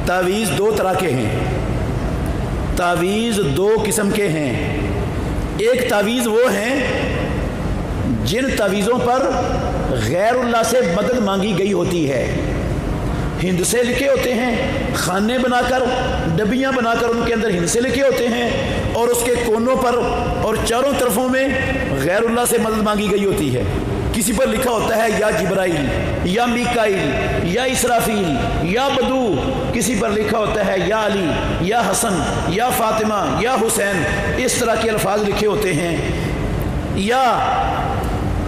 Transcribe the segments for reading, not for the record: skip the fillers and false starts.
तावीज़ दो तरह के हैं, तावीज़ दो किस्म के हैं। एक तावीज़ वो हैं जिन तावीज़ों पर गैरुल्लाह से मदद मांगी गई होती है, हिंदसे लिखे होते हैं, खाने बनाकर डबियाँ बनाकर उनके अंदर हिंदसे लिखे होते हैं और उसके कोनों पर और चारों तरफों में गैरुल्लाह से मदद मांगी गई होती है। किसी पर लिखा होता है या जिब्राइल या मीकाइल या इसराफील या बदू, किसी पर लिखा होता है या अली या हसन या फातिमा या हुसैन, इस तरह के अल्फाज लिखे होते हैं। या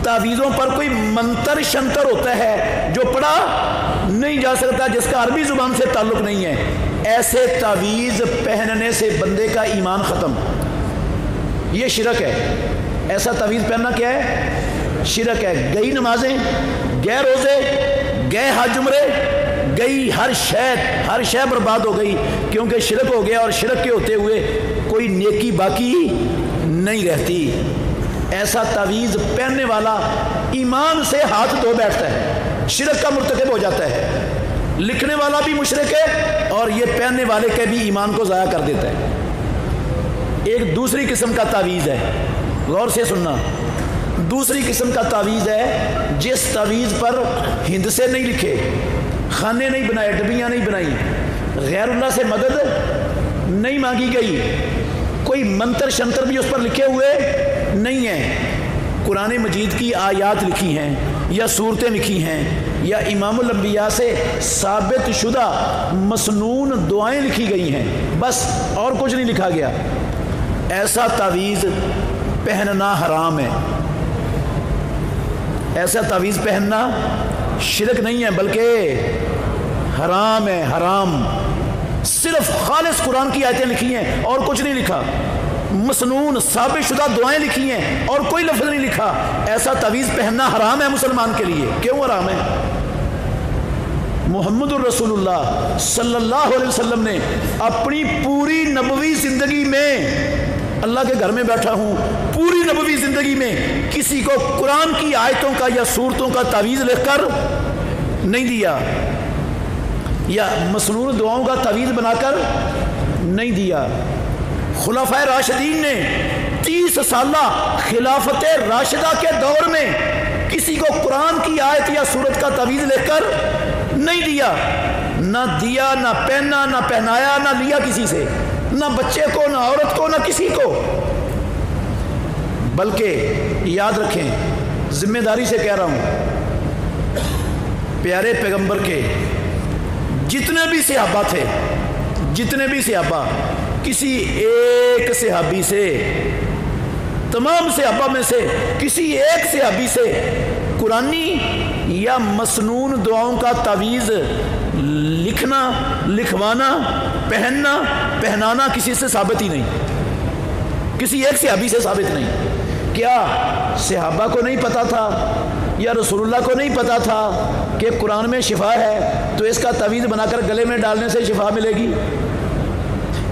तावीज़ों पर कोई मंतर शंतर होता है जो पढ़ा नहीं जा सकता, जिसका अरबी ज़ुबान से ताल्लुक़ नहीं है, ऐसे तावीज़ पहनने से बंदे का ईमान ख़त्म। ये शिरक है। ऐसा तावीज़ पहनना क्या है? शिरक है। गई नमाजें, गए रोज़े, गए हज उम्रे, गई हर शय बर्बाद हो गई, क्योंकि शिरक हो गया और शिरक के होते हुए कोई नेकी बाकी नहीं रहती। ऐसा तावीज़ पहनने वाला ईमान से हाथ धो बैठता है, शिरक का मुर्तकिब हो जाता है। लिखने वाला भी मुशरिक है और ये पहनने वाले के भी ईमान को ज़ाया कर देता है। एक दूसरी किस्म का तावीज़ है, गौर से सुनना। दूसरी किस्म का तावीज़ है जिस तावीज़ पर हिंद से नहीं लिखे, खाने नहीं बनाए, डबियाँ नहीं बनाई, गैरुल्लाह से मदद नहीं मांगी गई, कोई मंत्र शंतर भी उस पर लिखे हुए नहीं है। कुरान मजीद की आयात लिखी हैं या सूरतें लिखी हैं या इमामुल अंबिया से साबित शुदा मसनून दुआएं लिखी गई हैं, बस और कुछ नहीं लिखा गया। ऐसा तावीज़ पहनना हराम है। ऐसा तावीज़ पहनना शिरक नहीं है बल्कि हराम है, हराम। सिर्फ खालिस कुरान की आयतें लिखी हैं और कुछ नहीं लिखा, मसनून साबित शुदा दुआएं लिखी हैं और कोई लफ्ज़ नहीं लिखा। ऐसा तावीज़ पहनना हराम है मुसलमान के लिए। क्यों हराम है? मुहम्मदुर रसूलुल्लाह सल्लल्लाहु अलैहि वसल्लम ने अपनी पूरी नबवी ज़िंदगी में, अल्लाह के घर में बैठा हूँ, पूरी नबवी ज़िंदगी में किसी को कुरान की आयतों का या सूरतों का तावीज़ लिखकर नहीं दिया या मसनून दुआओं का तावीज़ बनाकर नहीं दिया। खुलाफाए राशिदीन ने 30 साला खिलाफत राशिदा के दौर में किसी को कुरान की आयत या सूरत का तावीज़ लेकर नहीं दिया, ना दिया, ना पहना, ना पहनाया, ना लिया किसी से, ना बच्चे को, ना औरत को, ना किसी को। बल्कि याद रखें, जिम्मेदारी से कह रहा हूं, प्यारे पैगंबर के जितने भी सहाबा थे, जितने भी सहाबा, किसी एक सहाबी से, तमाम सहाबा में से किसी एक सहाबी से कुरानी या मसनून दुआओं का तावीज़ लिखना, लिखवाना, पहनना, पहनाना किसी से साबित ही नहीं, किसी एक सहाबी से साबित नहीं। क्या सहाबा को नहीं पता था या रसूलुल्लाह को नहीं पता था कि कुरान में शिफा है तो इसका तावीज़ बनाकर गले में डालने से शिफा मिलेगी?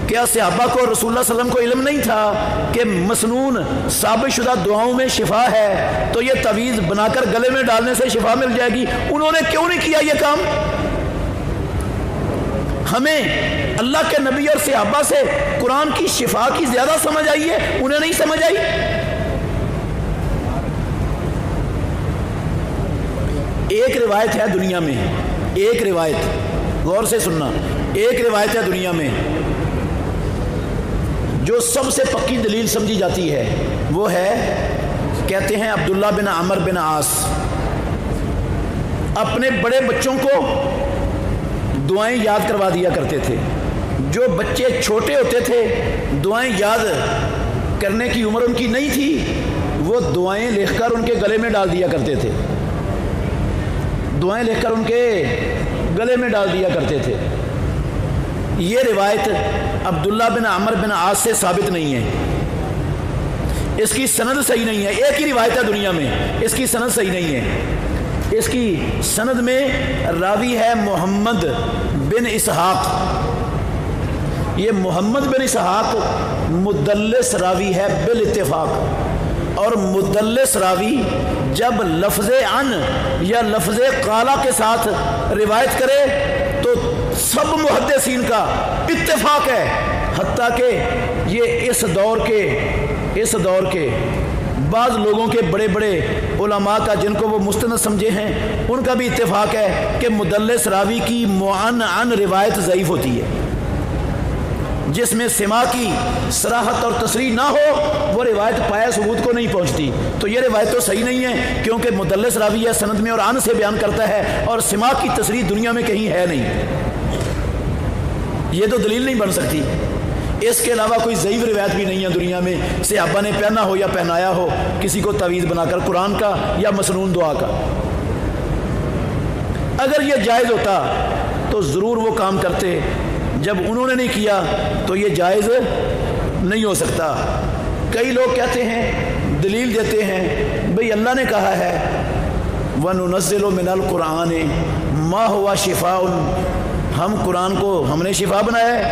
क्या सहाबा को, रसूलुल्लाह सल्लल्लाहु अलैहि वसल्लम को इल्म नहीं था कि मसनून साबित शुदा दुआओं में शिफा है तो ये तावीज़ बनाकर गले में डालने से शिफा मिल जाएगी? उन्होंने क्यों नहीं किया ये काम? हमें अल्लाह के नबी और सहाबा से कुरान की शिफा की ज्यादा समझ आई है, उन्हें नहीं समझ आई। एक रिवायत है दुनिया में, एक रिवायत, गौर से सुनना, एक रिवायत है दुनिया में जो सबसे पक्की दलील समझी जाती है। वो है, कहते हैं अब्दुल्ला बिन अमर बिन आस अपने बड़े बच्चों को दुआएं याद करवा दिया करते थे। जो बच्चे छोटे होते थे, दुआएं याद करने की उम्र उनकी नहीं थी, वो दुआएं लिखकर उनके गले में डाल दिया करते थे, दुआएं लिखकर उनके गले में डाल दिया करते थे। ये रिवायत अब्दुल्ला बिन अमर बिन आस से साबित नहीं है, इसकी सनद सही नहीं है। एक ही रिवायत है दुनिया में, इसकी सनद सही नहीं है। इसकी सनद में रावी है मोहम्मद बिन इसहाक। ये मोहम्मद बिन इसहाक मुदल्लिस रावी है बिल इत्तेफाक, और मुदल्लिस रावी जब लफ्ज़ अन या लफ्ज़ काला के साथ रिवायत करे तो सब मुहद्दिसीन का इत्तेफाक है, हत्ता कि ये इस दौर के बाज़ लोगों के बड़े बड़े उलमा का जिनको वो मुस्तनद समझे हैं उनका भी इत्तेफाक है कि मुदल्लिस रावी की मुअन रिवायत ज़ईफ़ होती है। जिसमें सिमा की सराहत और तसरीह ना हो वो रिवायत पाया सबूत को नहीं पहुंचती। तो ये रिवायत तो सही नहीं है क्योंकि मुदल्लिस रावी है सनद में और आन से बयान करता है और सिमा की तसरीह दुनिया में कहीं है नहीं, ये तो दलील नहीं बन सकती। इसके अलावा कोई ज़ईफ़ रिवायत भी नहीं है दुनिया में, सहाबा ने पहना हो या पहनाया हो किसी को तवीज़ बनाकर कुरान का या मसनून दुआ का। अगर ये जायज़ होता तो ज़रूर वो काम करते, जब उन्होंने नहीं किया तो ये जायज़ नहीं हो सकता। कई लोग कहते हैं, दलील देते हैं, भाई अल्लाह ने कहा है वनुनज़्ज़िलु मिनल कुरान मा हुवा शिफ़ाउन, हम कुरान को हमने शिफा बनाया है,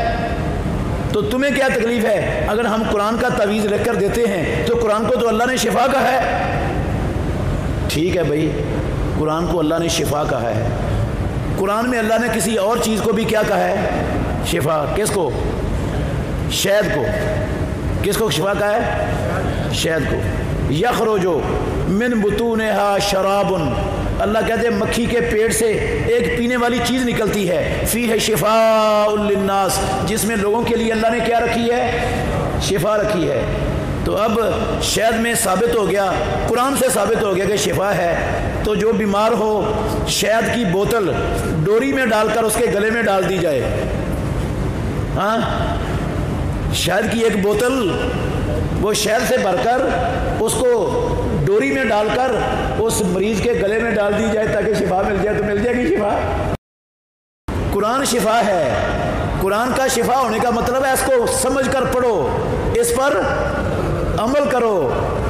तो तुम्हें क्या तकलीफ है अगर हम कुरान का तवीज़ लिख कर देते हैं, तो कुरान को तो अल्लाह ने शिफा कहा है। ठीक है भाई, कुरान को अल्लाह ने शिफा कहा है, कुरान में अल्लाह ने किसी और चीज़ को भी क्या कहा है, शिफा। किसको? शहद को। किसको शिफा कहा है? शहद को। यखरुजु मिन बुतूनिहा शराबुन, अल्लाह कहते हैं मक्खी के पेट से एक पीने वाली चीज़ निकलती है, फीह शिफाउल लिन्नास, जिसमें लोगों के लिए अल्लाह ने क्या रखी है? शिफा रखी है। तो अब शहद में साबित हो गया, कुरान से साबित हो गया कि शिफा है, तो जो बीमार हो शहद की बोतल डोरी में डालकर उसके गले में डाल दी जाए। हाँ, शहद की एक बोतल वो शहद से भरकर उसको डोरी में डालकर उस मरीज के गले में डाल दी जाए ताकि शिफा मिल जाए, तो मिल जाएगी शिफा। कुरान शिफा है। कुरान का शिफा होने का मतलब है इसको समझ कर पढ़ो, इस पर अमल करो,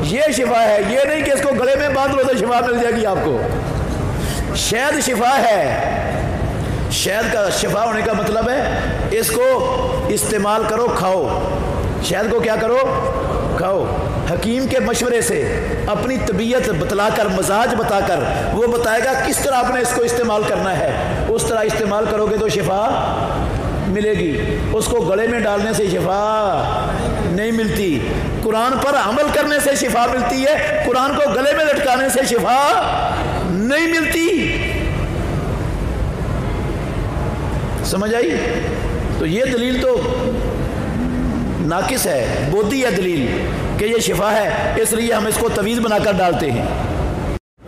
ये शिफा है। ये नहीं कि इसको गले में बांध लो तो शिफा मिल जाएगी आपको। शहद शिफा है। शहद का शिफा होने का मतलब है इसको इस्तेमाल करो, खाओ। शहद को क्या करो? खाओ। हकीम के मशवरे से अपनी तबीयत बतलाकर, मजाज बताकर वो बताएगा किस तरह आपने इसको इस्तेमाल करना है, उस तरह इस्तेमाल करोगे तो शिफा मिलेगी। उसको गले में डालने से शिफा नहीं मिलती, कुरान पर अमल करने से शिफा मिलती है, कुरान को गले में लटकाने से शिफा नहीं मिलती। समझ आई? तो ये दलील तो नाकिस है, बोधी है दलील कि ये शिफा है, इसलिए हम इसको तवीज़ बनाकर डालते हैं।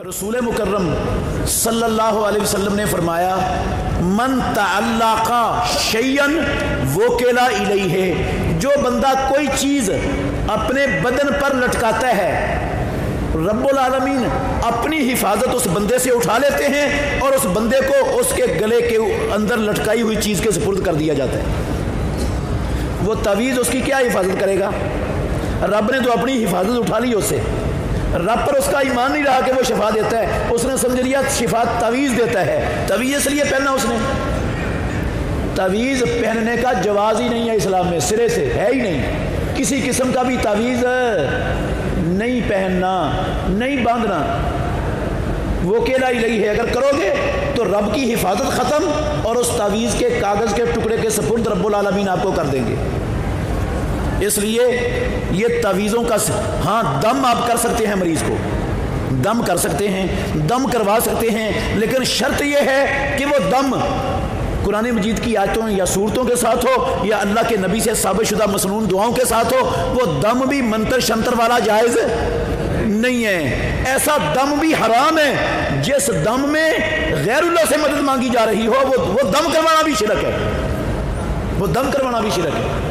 रसूल मुकर्रम सल्लल्लाहु अलैहि वसल्लम ने फरमाया मन तअल्लक़ा शैयन वुकिला इलैहि, जो बंदा कोई चीज़ अपने बदन पर लटकाता है, रब्बुल आलमीन अपनी हिफाजत उस बंदे से उठा लेते हैं और उस बंदे को उसके गले के अंदर लटकाई हुई चीज़ के सुपुर्द कर दिया जाता है। वो तवीज़ उसकी क्या हिफाजत करेगा? रब ने तो अपनी हिफाजत उठा ली उससे। रब पर उसका ईमान नहीं रहा कि वो शिफा देता है, उसने समझ लिया शिफा तवीज़ देता है, तवीज़ इसलिए पहनना उसने। तवीज़ पहनने का जवाज़ ही नहीं है इस्लाम में, सिरे से है ही नहीं। किसी किस्म का भी तवीज़ नहीं पहनना, नहीं बांधना। वो केला ही नहीं है, अगर करोगे तो रब की हिफाजत ख़त्म और उस तावीज़ के कागज़ के टुकड़े के सपुर्द रब्बुल आलमीन आपको कर देंगे। इसलिए ये तावीज़ों का हाँ दम आप कर सकते हैं, मरीज़ को दम कर सकते हैं, दम करवा सकते हैं, लेकिन शर्त यह है कि वो दम कुरान मजीद की आयतों या सूरतों के साथ हो या अल्लाह के नबी से साबित शुदा मसनून दुआओं के साथ हो। वो दम भी मंतर शंतर वाला जायज़ नहीं है। ऐसा दम भी हराम है जिस दम में गैरुल्लाह से मदद मांगी जा रही हो, वो दम करवाना भी शिरक है, वो दम करवाना भी शिरक है।